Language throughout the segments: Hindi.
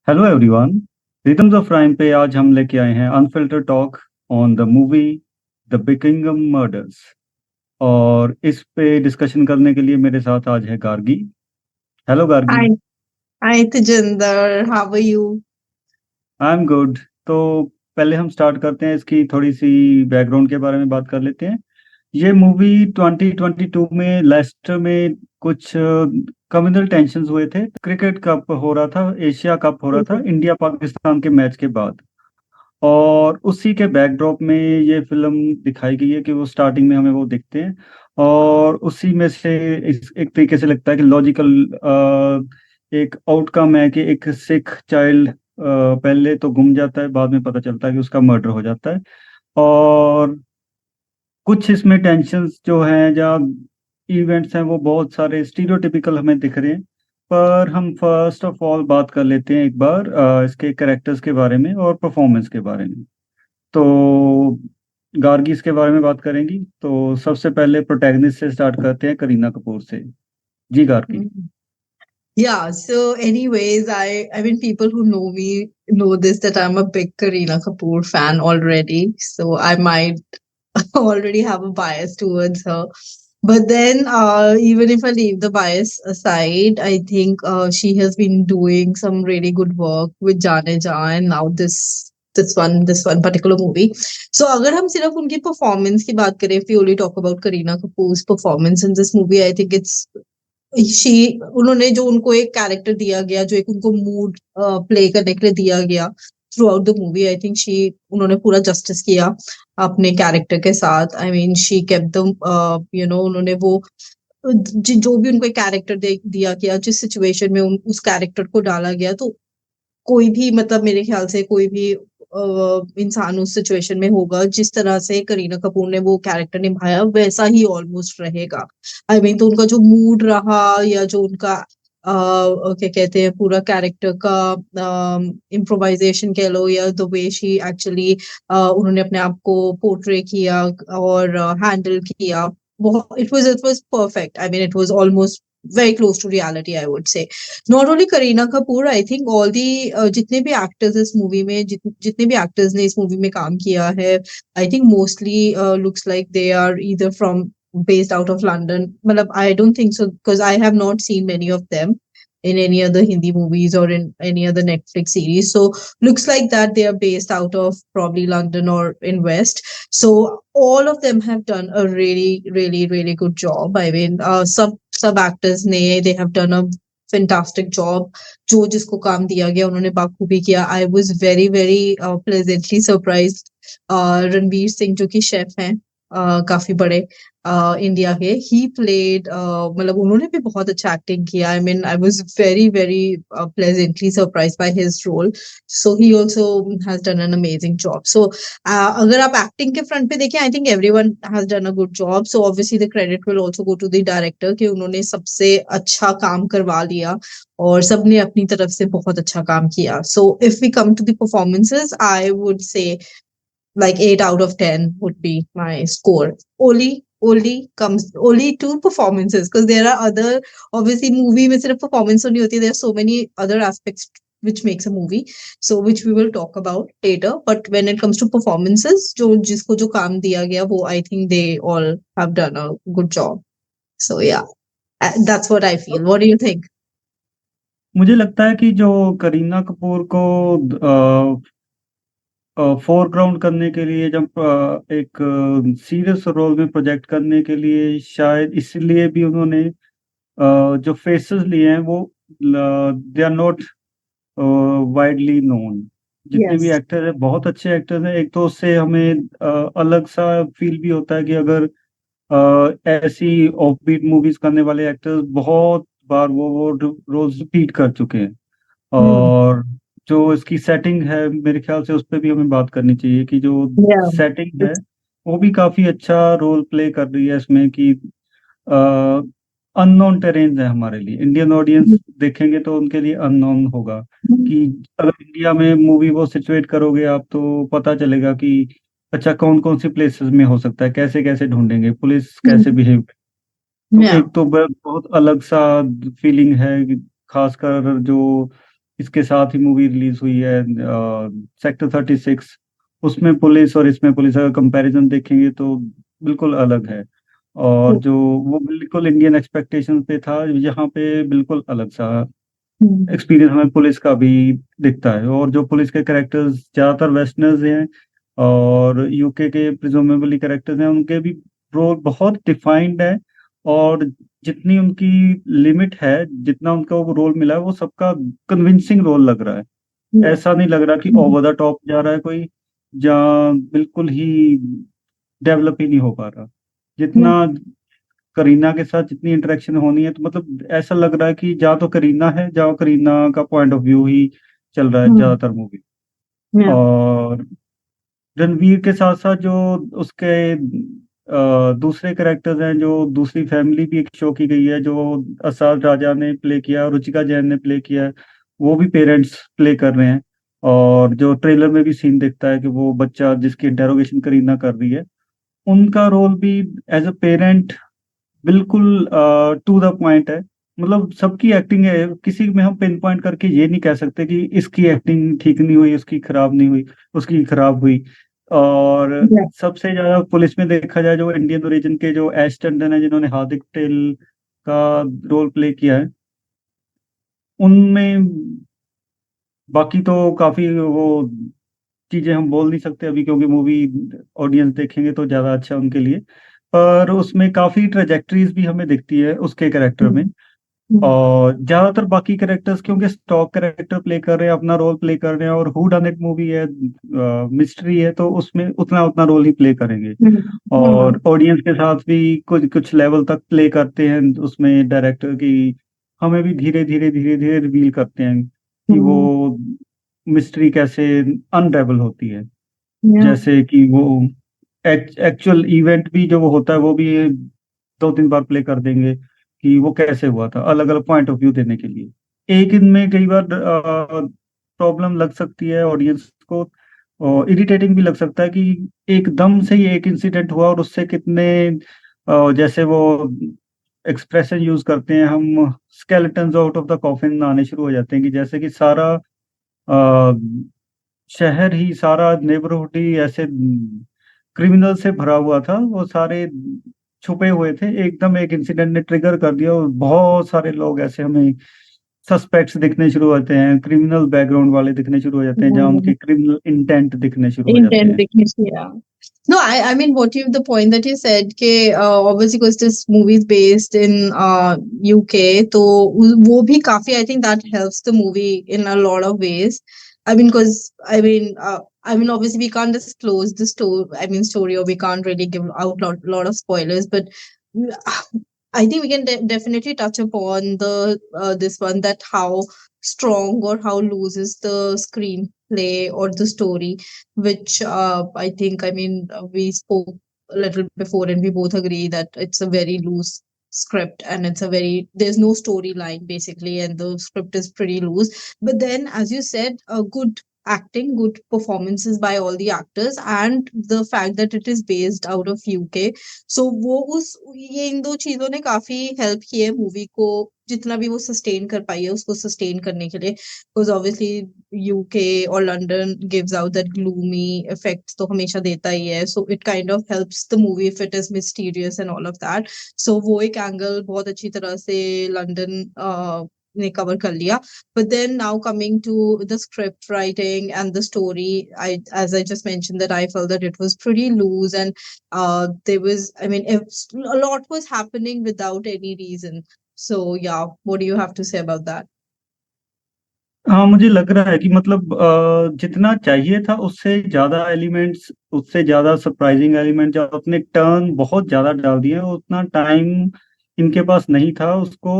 Hello everyone. Rhythms of rhyme पे आज हम लेके आए हैं unfilter talk on the movie the Buckingham murders. और इस पे डिस्कशन करने के लिए मेरे साथ आज है Gargi. Hello Gargi. Hi, hi Tejinder. How are you? I am good. तो पहले हम स्टार्ट करते हैं, इसकी थोड़ी सी बैकग्राउंड के बारे में बात कर लेते हैं। ये मूवी 2022 में लेस्टर में कुछ कम्युनल टेंशन्स हुए थे। क्रिकेट कप हो रहा था, एशिया कप हो रहा था Mhm. इंडिया पाकिस्तान के मैच के बाद। और उसी के बैकड्रॉप में ये फिल्म दिखाई गई है कि वो स्टार्टिंग में हमें वो दिखते हैं। और उसी में से एक तरीके से लगता है कि लॉजिकल एक आउटकम है कि एक सिख चाइल्ड पहले तो गुम जाता है, बाद में पता चलता है कि उसका मर्डर हो जाता है। और कुछ इसमें टेंशन्स जो हैं, जहाँ इवेंट्स हैं, वो बहुत सारे स्टीरियोटिपिकल हमें दिख रहे हैं। पर हम फर्स्ट ऑफ ऑल बात कर लेते हैं एक बार इसके कैरेक्टर्स के बारे में और परफॉर्मेंस के बारे में। तो गार्गी इसके बारे में बात करेंगी, तो सबसे पहले प्रोटैगनिस्ट से स्टार्ट करते हैं, करीना कपूर से। जी Gargi. Mhm. Yeah, so anyways, I mean people who know me know this that I'm a big Kareena Kapoor fan already. So I might already have a bias towards her. But then even if I leave the bias aside, I think she has been doing some really good work with Jaane Jaan and now this one particular movie. So अगर हम सिर्फ उनकी performance की बात करें, if we only talk about Kareena Kapoor's performance in this movie, I think it's she उन्होंने जो उनको एक कैरेक्टर दिया गया, जो एक उनको मूड प्ले करने के लिए दिया गया through out the movie, I think she उन्होंने पूरा जस्टिस किया अपने कैरेक्टर के साथ। आई मीन शी केप्ट दम, उन्होंने वो जो भी उनको एक कैरेक्टर दिया गया, जिस सिचुएशन में उस कैरेक्टर को डाला गया, तो कोई भी मतलब मेरे ख्याल से कोई भी इंसान उस सिचुएशन में होगा, जिस तरह से करीना कपूर ने वो कैरेक्टर निभाया वैसा ही ऑलमोस्ट रहेगा। आई मीन तो उनका जो मूड रहा या जो उनका क्या कहते हैं पूरा कैरेक्टर का इम्प्रोवाइजेशन कह लो, या द वे शी एक्चुअली उन्होंने अपने आप को पोर्ट्रे किया और हैंडल किया, बहुत it was perfect. I mean it was almost very close to reality, I would say. Not only Kareena Kapoor, I think all the जितने भी एक्टर्स इस मूवी में जितने भी एक्टर्स ने इस मूवी में काम किया है, I think mostly looks like they are either from based out of London. मतलब I don't think so because I have not seen many of them in any other Hindi movies or in any other Netflix series. So looks like that they are based out of probably London or in West. So all of them have done a really good job. I mean, सब actors ने they have done a fantastic job. जो जिसको काम दिया गया उन्होंने बाखूबी किया। I was very pleasantly surprised. Ranveer Singh जो कि शेफ हैं काफी बड़े इंडिया के, ही प्लेड मतलब उन्होंने भी बहुत अच्छा एक्टिंग किया। I mean I was very pleasantly surprised by his role. So he also has done an amazing job. So अगर आप एक्टिंग के फ्रंट पे देखें, I think everyone has done a good job. So obviously the credit will also go to the director कि उन्होंने सबसे अच्छा काम करवा लिया और सबने अपनी तरफ से बहुत अच्छा काम किया। So if we come to the performances, I would say like 8 out of 10 would be my score. Only comes only two performances, because there are other, obviously movie में सिर्फ performance तो नहीं होती, there are so many other aspects which makes a movie, so which we will talk about later. But when it comes to performances, जो जिसको जो काम दिया गया वो I think they all have done a good job. So yeah, that's what I feel. What do you think? मुझे लगता है कि जो करीना कपूर को फोरग्राउंड करने के लिए, जब एक सीरियस रोल में प्रोजेक्ट करने के लिए, शायद इसलिए भी उन्होंने जो फेसेस लिए हैं वो they are not widely known. जितने भी Yes. एक्टर हैं बहुत अच्छे एक्टर्स हैं। एक तो उससे हमें अलग सा फील भी होता है कि अगर ऐसी ऑफबीट मूवीज करने वाले एक्टर्स बहुत बार वो रोल्स रिपीट कर चुके हैं। Hmm. और जो इसकी सेटिंग है, मेरे ख्याल से उस पर भी हमें बात करनी चाहिए कि जो Yeah. सेटिंग है वो भी काफी अच्छा रोल प्ले कर रही है इसमें। कि अननोन टेरेन्स है हमारे लिए, इंडियन ऑडियंस देखेंगे तो उनके लिए अननोन होगा। कि अगर इंडिया में मूवी वो सिचुएट करोगे आप, तो पता चलेगा कि अच्छा कौन कौन सी प्लेसेस में हो सकता है, कैसे कैसे ढूंढेंगे, पुलिस कैसे Hmm. बिहेव। तो Yeah. एक तो बहुत अलग सा फीलिंग है, खासकर जो इसके साथ ही मूवी रिलीज हुई है सेक्टर 36। उसमें पुलिस और इसमें पुलिस अगर कंपैरिजन देखेंगे तो बिल्कुल अलग है। और जो वो बिल्कुल इंडियन एक्सपेक्टेशन पे था, यहाँ पे बिल्कुल अलग सा हम्म, एक्सपीरियंस हमें पुलिस का भी दिखता है। और जो पुलिस के कैरेक्टर्स ज्यादातर वेस्टर्नर्स हैं और यूके के प्रिजोमेबली कैरेक्टर्स हैं, उनके भी रोल बहुत डिफाइंड है। और जितनी उनकी लिमिट है, जितना उनका वो रोल मिला है, वो सबका कन्विंसिंग रोल लग रहा है। yeah. ऐसा नहीं लग रहा कि हम्म, ओवर द टॉप जा रहा है कोई, जहाँ बिल्कुल ही डेवलप ही नहीं हो पा रहा। जितना yeah. करीना के साथ जितनी इंटरेक्शन होनी है, तो मतलब ऐसा लग रहा है कि जहाँ तो करीना है, जहाँ करीना का पॉइंट ऑफ व्यू ही चल रहा है हम्म, ज्यादातर मूवी। yeah. और रणवीर के साथ साथ जो उसके दूसरे कैरेक्टर्स हैं, जो दूसरी फैमिली भी एक शो की गई है, जो असाद राजा ने प्ले किया और रुचिका जैन ने प्ले किया है, वो भी पेरेंट्स प्ले कर रहे हैं। और जो ट्रेलर में भी सीन दिखता है कि वो बच्चा जिसकी इंटेरोगेशन करीना कर रही है, उनका रोल भी एज अ पेरेंट बिल्कुल टू द पॉइंट है। मतलब सबकी एक्टिंग है, किसी में हम पिन पॉइंट करके ये नहीं कह सकते कि इसकी एक्टिंग ठीक नहीं हुई, उसकी खराब नहीं हुई, उसकी खराब हुई। और Yeah. सबसे ज्यादा पुलिस में देखा जाए, जो इंडियन ओरिजिन के जो एश टंडन है, जिन्होंने हार्दिक पटेल का रोल प्ले किया है, उनमें बाकी तो काफी वो चीजें हम बोल नहीं सकते अभी, क्योंकि मूवी ऑडियंस देखेंगे तो ज्यादा अच्छा उनके लिए। पर उसमें काफी ट्रेजेक्टरीज भी हमें दिखती है उसके कैरेक्टर में। हम्म, हम्म, और ज्यादातर बाकी कैरेक्टर्स क्योंकि स्टॉक कैरेक्टर प्ले कर रहे हैं, अपना रोल प्ले कर रहे हैं, और हु डन इट मूवी है, मिस्ट्री है, तो उसमें उतना उतना रोल ही प्ले करेंगे। हम्म, और ऑडियंस के साथ भी कुछ कुछ लेवल तक प्ले करते हैं उसमें डायरेक्टर की। हमें भी धीरे धीरे धीरे धीरे रिवील करते हैं कि वो हम्म, मिस्ट्री कैसे अनरेवल होती है। yeah. जैसे कि वो एक्चुअल इवेंट भी जो वो होता है, वो भी 2-3 बार प्ले कर देंगे कि वो कैसे हुआ था, अलग अलग पॉइंट ऑफ व्यू देने के लिए। एक इनमें कई बार प्रॉब्लम लग सकती है ऑडियंस को, और इरिटेटिंग भी लग सकता है कि एकदम से ही एक इंसिडेंट हुआ और उससे कितने जैसे वो एक्सप्रेशन यूज करते हैं हम, skeletons out of the coffin आने शुरू हो जाते हैं, कि जैसे कि सारा अ, शहर ही, सारा नेबरहुड ही ऐसे क्रिमिनल से भरा हुआ था। वो सारे छुपे हुए थे, एकदम एक इंसिडेंट ने ट्रिगर कर दिया और बहुत सारे लोग ऐसे हमें सस्पेक्ट्स दिखने शुरू होते हैं, क्रिमिनल बैकग्राउंड वाले दिखने शुरू हो जाते हैं, जहाँ हम्म. उनके क्रिमिनल इंटेंट दिखने शुरू हो जाते Intent हैं। recognition, yeah. No, I mean, the point that you said, ke, obviously, because this movie is based in UK, तो वो भी काफी, I think that helps the movie in a lot of ways. I mean, obviously, we can't disclose the story, story, or we can't really give out lot of spoilers, but uh, I think we can definitely touch upon the this one, that how strong or how loose is the screenplay or the story, which we spoke a little before and we both agree that it's a very loose script, and there's no storyline basically, and the script is pretty loose. But then, as you said, a good acting, good performances by all the actors, and the fact that it is based out of UK. सो वो उस ये इन दो चीजों ने काफी हेल्प की है मूवी को, जितना भी वो सस्टेन कर पाई है उसको सस्टेन करने के लिए, बिकॉज ऑब्वियसली यूके और London gives out that gloomy effects तो हमेशा देता ही है, so it kind of helps the movie if it is mysterious and all of that. So वो एक एंगल बहुत अच्छी तरह से लंदन ने कवर कर लिया। But then now coming to the script writing and the story, as I just mentioned, that I felt that it was pretty loose, and there was, a lot was happening without any reason. So yeah, what do you have to say about that? हाँ, मुझे लग रहा है कि मतलब जितना चाहिए था उससे ज्यादा एलिमेंट्स, उससे ज्यादा सरप्राइजिंग एलिमेंट, जो अपने टर्न बहुत ज्यादा डाल दिए, उतना टाइम इनके पास नहीं था उसको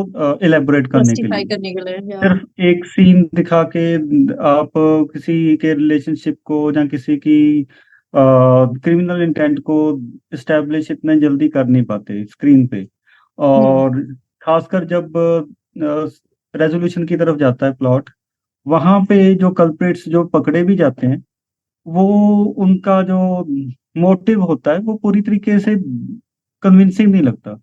इलेबोरेट करने के Justify लिए। करने के लिए, yeah. सिर्फ एक सीन दिखा के आप किसी के रिलेशनशिप को या किसी की क्रिमिनल इंटेंट को इस्टेब्लिश इतने जल्दी कर नहीं पाते स्क्रीन पे। Hmm. और खासकर जब रेजोल्यूशन की तरफ जाता है प्लॉट, वहां पे जो कल्प्रिट्स जो पकड़े भी जाते हैं, वो उनका जो मोटिव होता है वो पूरी तरीके से कन्विंसिंग नहीं लगता।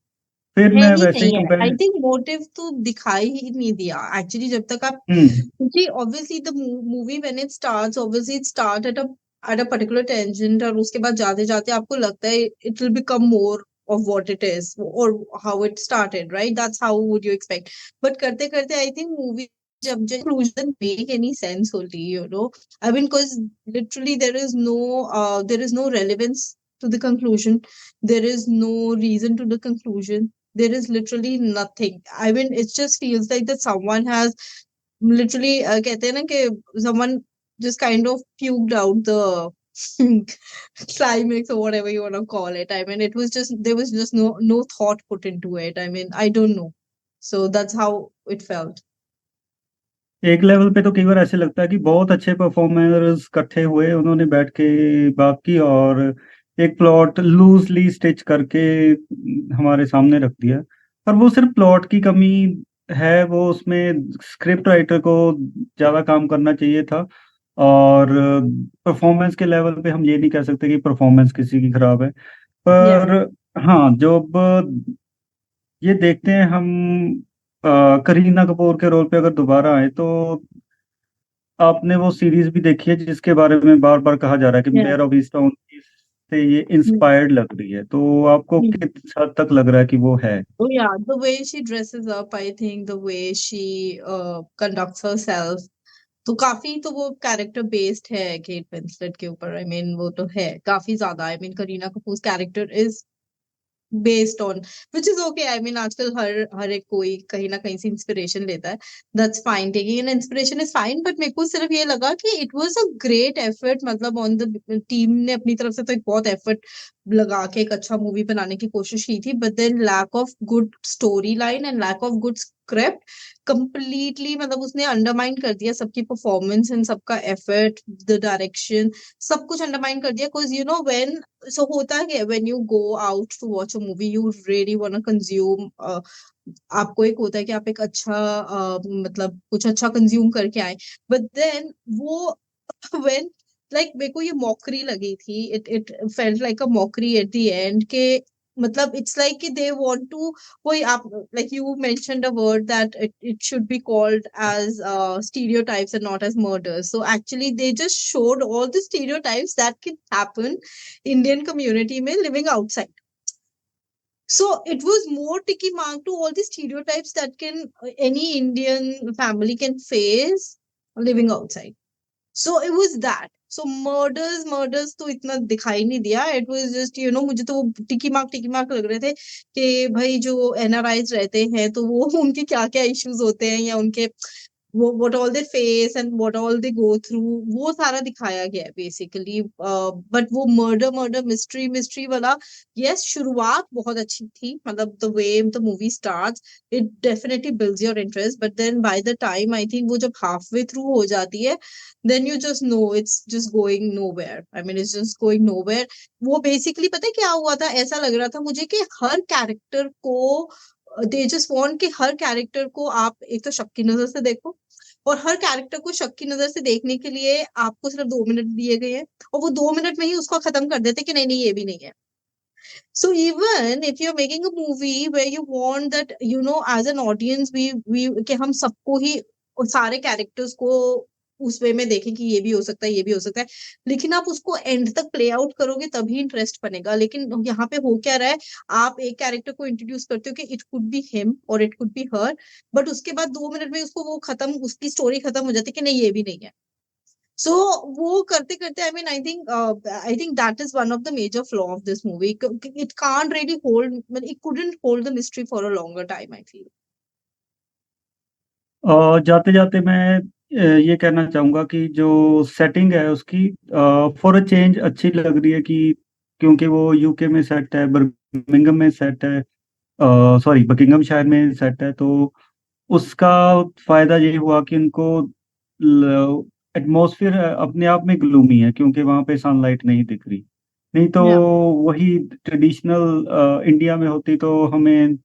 फिर है मैं ही वैसे ही नहीं है। I compare. थिंक मोटिव तो दिखाई ही नहीं दिया एक्चुअली, जब तक आप, हम्म। क्योंकि obviously the movie when it starts, obviously it start at a particular tangent, और उसके बाद जाते जाते आपको लगता है it will become more of what it is or how it started, right? That's how would you expect. But करते करते I think movie जब जब conclusion make any sense only, you know. I mean, because literally there is no relevance to the conclusion. There is no reason to the conclusion. There is literally nothing. I mean, it just feels like that someone has literally कहते हैं ना कि someone just kind of puked out the climax or whatever you want to call it. I mean, it was just, there was just no thought put into it. I mean, I don't know. So that's how it felt. एक लेवल पे तो कई बार ऐसे लगता है कि बहुत अच्छे परफॉर्मर्स इकट्ठे हुए, उन्होंने बैठ के बात की और एक प्लॉट लूजली स्टिच करके हमारे सामने रख दिया। पर वो सिर्फ प्लॉट की कमी है, वो उसमें स्क्रिप्ट राइटर को ज़्यादा काम करना चाहिए था। और परफॉर्मेंस के लेवल पे हम ये नहीं कह सकते कि परफॉर्मेंस किसी की खराब है। Yeah. पर हाँ, जो अब ये देखते हैं हम, करीना कपूर के रोल पे अगर दोबारा आए तो आपने वो सीरीज भी देखी है जिसके बारे में बार बार कहा जा रहा है कि Yeah. मेयर ऑफ ईस्टर्न से ये Mm. इंस्पायर्ड लग रही है, तो आपको Mm. किस हद तक लग रहा है कि वो है? Oh yeah, the way she dresses up, I think the way she conducts herself, तो काफी तो वो कैरेक्टर बेस्ड है केट विंसलेट के ऊपर। आई मीन वो तो है काफी ज्यादा। I mean Kareena Kapoor character is based on, which is okay. I mean आजकल हर एक कोई कहीं ना कहीं से इंस्पिरेशन लेता है, that's fine, taking an inspiration is fine. But मेरे को सिर्फ ये लगा कि it was a great effort, मतलब ऑन द टीम ने अपनी तरफ से तो एक बहुत एफर्ट लगा के एक अच्छा मूवी बनाने की कोशिश की थी, but then lack of good story line and lack of good script completely, मतलब उसने अंडरमाइन कर दिया सबकी परफॉर्मेंस एंड सबका एफर्ट, द डायरेक्शन, सब कुछ अंडरमाइन कर दिया। Because you know when, so होता है when you go out to watch a movie, you really want to consume, आपको एक होता है कि आप एक अच्छा मतलब कुछ अच्छा कंज्यूम करके आए, बट देन वो व्हेन, लाइक मेरे को ये मॉकरी लगी थी, it felt like a mockery at the end के, मतलब इट्स लाइक कि दे वांट टू, वही आप, like you mentioned a word that it should be called as stereotypes and not as murders. So actually they just showed all the stereotypes that can happen Indian community में living outside. So it was more ticky mark to all the stereotypes that can any Indian family can face living outside. So it was that. So murders तो इतना दिखाई नहीं दिया. It was just, you know, मुझे तो वो टिकी मार्क लग रहे थे कि भाई जो एनआरआईज रहते हैं तो वो उनके क्या क्या इश्यूज होते हैं, या उनके वो what all they face and what all they go through, वो सारा दिखाया गया है बेसिकली। बट वो मर्डर मिस्ट्री वाला, यस, शुरुआत बहुत अच्छी थी, मतलब the way the movie starts, it definitely builds your interest, but then by the time I think वो जब हाफ वे थ्रू हो जाती है, then you just know it's just going nowhere. I mean, it's just going nowhere. वो बेसिकली पता है क्या हुआ था, ऐसा लग रहा था मुझे कि हर कैरेक्टर को दे जस्ट वांट कि हर कैरेक्टर को आप एक तो शक की नजर से देखो, और हर कैरेक्टर को शक की नजर से देखने के लिए आपको सिर्फ 2 मिनट दिए गए हैं, और वो 2 मिनट में ही उसको खत्म कर देते कि नहीं नहीं ये भी नहीं है। So even if you're making a movie where you want that, you know, as an audience, we कि हम सबको ही सारे कैरेक्टर्स को उस वे में देखें कि ये भी हो सकता है, ये भी हो सकता है, लेकिन आप उसको एंड तक प्ले आउट करोगे तभी इंटरेस्ट बनेगा। लेकिन यहाँ पे हो क्या रहा है, आप एक कैरेक्टर को इंट्रोड्यूस करते हो कि इट कुड बी हिम और it could be her, but उसके बाद 2 मिनट में उसको वो खत्म, उसकी स्टोरी खत्म हो जाती है कि नहीं ये भी नहीं है। सो वो करते करते, I think that is one of the major flaw of this movie. It can't really hold, it couldn't hold the mystery for a longer time, I feel. और जाते जाते मैं ये कहना चाहूँगा कि जो सेटिंग है उसकी फॉर अ चेंज अच्छी लग रही है, कि क्योंकि वो यूके में सेट है, बर्मिंघम में सेट है, सॉरी बकिंघम शहर में सेट है, तो उसका फायदा ये हुआ कि उनको एटमॉस्फेयर अपने आप में ग्लूमी है क्योंकि वहां पे सनलाइट नहीं दिख रही। नहीं तो या वही ट्रेडिशनल इंडिया में होती तो हमें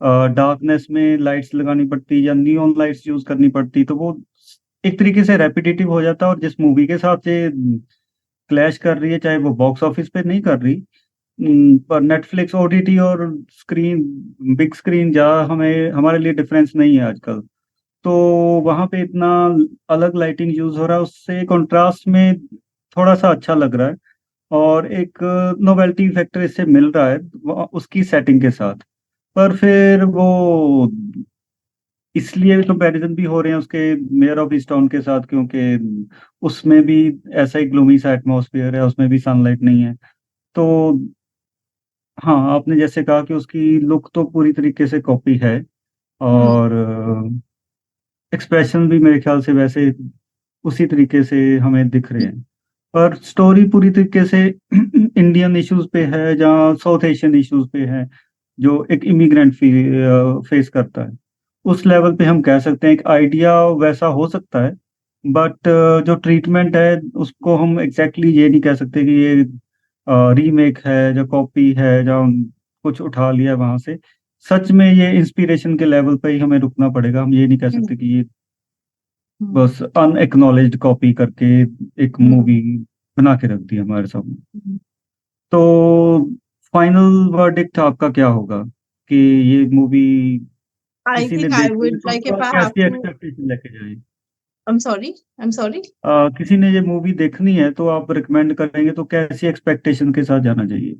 डार्कनेस में लाइट्स लगानी पड़ती या नियॉन लाइट्स यूज करनी पड़ती, तो वो एक तरीके से रेपिटेटिव हो जाता। और जिस मूवी के साथ ये क्लैश कर रही है, चाहे वो बॉक्स ऑफिस पे नहीं कर रही, पर नेटफ्लिक्स ओटीटी और स्क्रीन, बिग स्क्रीन जा हमें हमारे लिए डिफरेंस नहीं है आजकल। तो वहां पे इतना अलग लाइटिंग यूज हो रहा है, उससे कंट्रास्ट में थोड़ा सा अच्छा लग रहा है। और एक नोवेल्टी फैक्टर इससे मिल रहा है उसकी सेटिंग के साथ। पर फिर वो इसलिए कंपैरिजन भी हो रहे हैं उसके मेयर ऑफ ईस्टर्न के साथ, क्योंकि उसमें भी ऐसा ही ग्लूमी सा एटमॉस्फेयर है, उसमें भी सनलाइट नहीं है। तो हाँ, आपने जैसे कहा कि उसकी लुक तो पूरी तरीके से कॉपी है, Hmm. और एक्सप्रेशन भी मेरे ख्याल से वैसे उसी तरीके से हमें दिख रहे हैं। पर स्टोरी पूरी तरीके से इंडियन इश्यूज पे है, जहाँ साउथ एशियन इश्यूज पे है, जो एक इमिग्रेंट फेस करता है। उस लेवल पे हम कह सकते हैं एक आइडिया वैसा हो सकता है। बट जो ट्रीटमेंट है उसको हम एग्जैक्टली ये नहीं कह सकते कि ये रीमेक है, जो कॉपी है, जो कुछ उठा लिया वहां से। सच में ये इंस्पिरेशन के लेवल पे ही हमें रुकना पड़ेगा, हम ये नहीं कह Hmm. सकते कि ये Hmm. बस अनएक्नॉलेज्ड कॉपी करके एक Hmm. मूवी बना के रख दी हमारे सामने। Hmm. तो फाइनल वर्डिक्ट आपका क्या होगा कि ये मूवी I किसी ने think I देखनी है would like तो if आप I have कैसी to. एक्सपेक्टेशन लेके जाए? I'm sorry. I'm sorry. किसी ने ये मूवी देखनी है तो आप रिकमेंड करेंगे तो कैसी एक्सपेक्टेशन के साथ जाना चाहिए?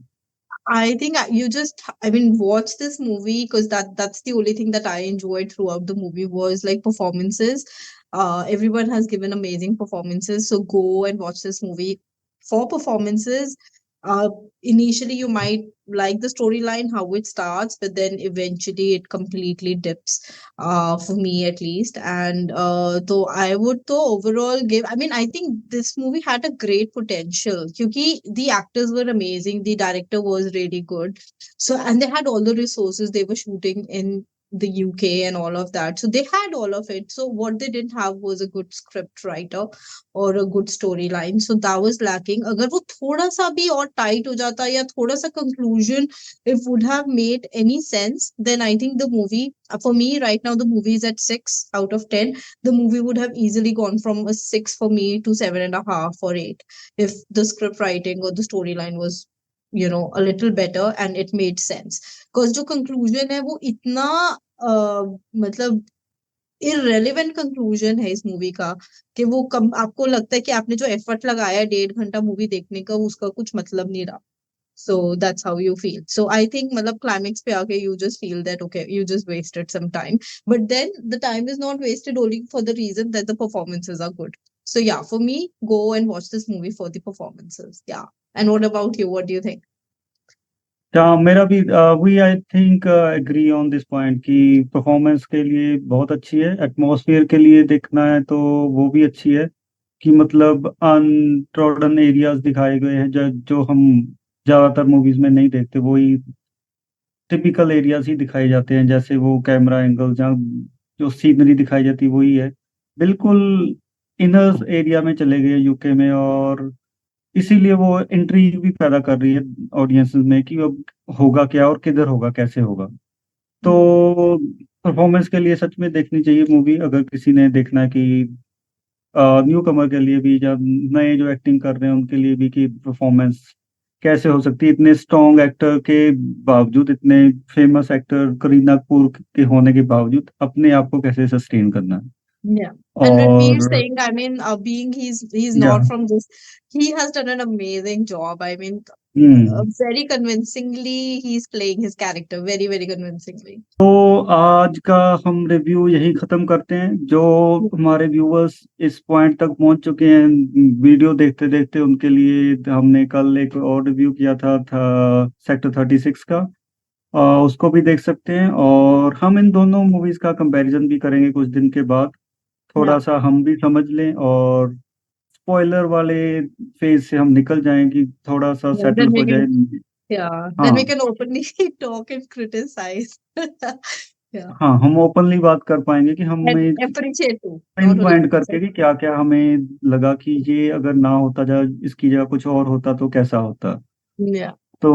I think you just, I mean, watch this movie because that's the only thing that I enjoyed throughout the movie was like performances. Everyone has given amazing performances, so go and watch this movie for performances. Uh, Initially you might like the storyline how it starts, but then eventually it completely dips. For me at least, and though I would though overall give. I mean, I think this movie had a great potential. Because the actors were amazing, the director was really good, so and they had all the resources. They were shooting in the UK and all of that, so they had all of it. So what they didn't have was a good script writer or a good storyline. So that was lacking. अगर वो थोड़ा सा भी और tight हो जाता या थोड़ा सा conclusion it would have made any sense, then I think the movie, for me right now, the movie is at 6 out of 10. The movie would have easily gone from a 6 for me to 7.5 or 8 if the script writing or the storyline was, a little better and it made sense. Because जो conclusion है वो इतना मतलब irrelevant conclusion है इस मूवी का कि वो कम आपको लगता है कि आपने जो एफर्ट लगाया 1.5 घंटा मूवी देखने का उसका कुछ मतलब नहीं रहा. So that's how you feel. So I think matlab climax pe aake you just feel that okay, you just wasted some time. But then the time is not wasted only for the reason that the performances are good. So yeah, for me, go and watch this movie for the performances. Yeah. And what about you? What do you think? क्या मेरा भी we I think agree on this point कि परफॉर्मेंस के लिए बहुत अच्छी है, एटमॉस्फेयर के लिए देखना है तो वो भी अच्छी है। कि मतलब अनट्रोडन एरियाज दिखाए गए हैं जो जो हम ज्यादातर मूवीज में नहीं देखते, वही टिपिकल एरियाज ही दिखाए जाते हैं, जैसे वो कैमरा एंगल जहाँ जो सीनरी दिखाई जाती है वही है। बिल्कुल इनर एरिया में चले गए यूके में, और इसीलिए वो इंट्रीग भी पैदा कर रही है ऑडियंस में कि अब होगा क्या और किधर होगा, कैसे होगा। Hmm. तो परफॉर्मेंस के लिए सच में देखनी चाहिए मूवी, अगर किसी ने देखना है कि न्यू कमर के लिए भी, जब नए जो एक्टिंग कर रहे हैं उनके लिए भी, कि परफॉर्मेंस कैसे हो सकती है इतने स्ट्रॉन्ग एक्टर के बावजूद, इतने फेमस एक्टर करीना कपूर के होने के बावजूद अपने आप को कैसे सस्टेन करना है। Yeah. And Ranveer और Singh, I mean, being he's या not from this, he has done an amazing job. I mean, hmm very convincingly, he's playing his character very, very convincingly. तो आज का हम रिव्यू यही खत्म करते हैं। जो हमारे व्यूअर्स इस पॉइंट तक पहुंच चुके हैं वीडियो देखते देखते, उनके लिए हमने कल एक और रिव्यू किया था सेक्टर 36 का। उसको भी देख सकते हैं, और हम इन दोनों मूवीज का कंपैरिजन भी करेंगे कुछ दिन के बाद, Yeah. थोड़ा सा हम भी समझ लें और स्पॉइलर वाले फेज से हम निकल जाएं कि थोड़ा सा Yeah. सेटल Then we हो जाए। can, yeah, then we हाँ can openly talk and criticize. Yeah. हाँ, हम ओपनली बात कर पाएंगे कि And हमें appreciate too, pin not only point करके criticize. कि क्या क्या हमें लगा कि ये अगर ना होता, जा इसकी जगह कुछ और होता तो कैसा होता। Yeah. तो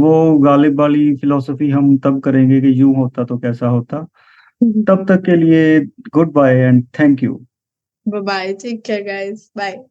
वो गालिब वाली फिलोसफी हम तब करेंगे कि यूं होता तो कैसा होता। तब तक के लिए goodbye and thank you. Bye bye. Take care, guys. Bye.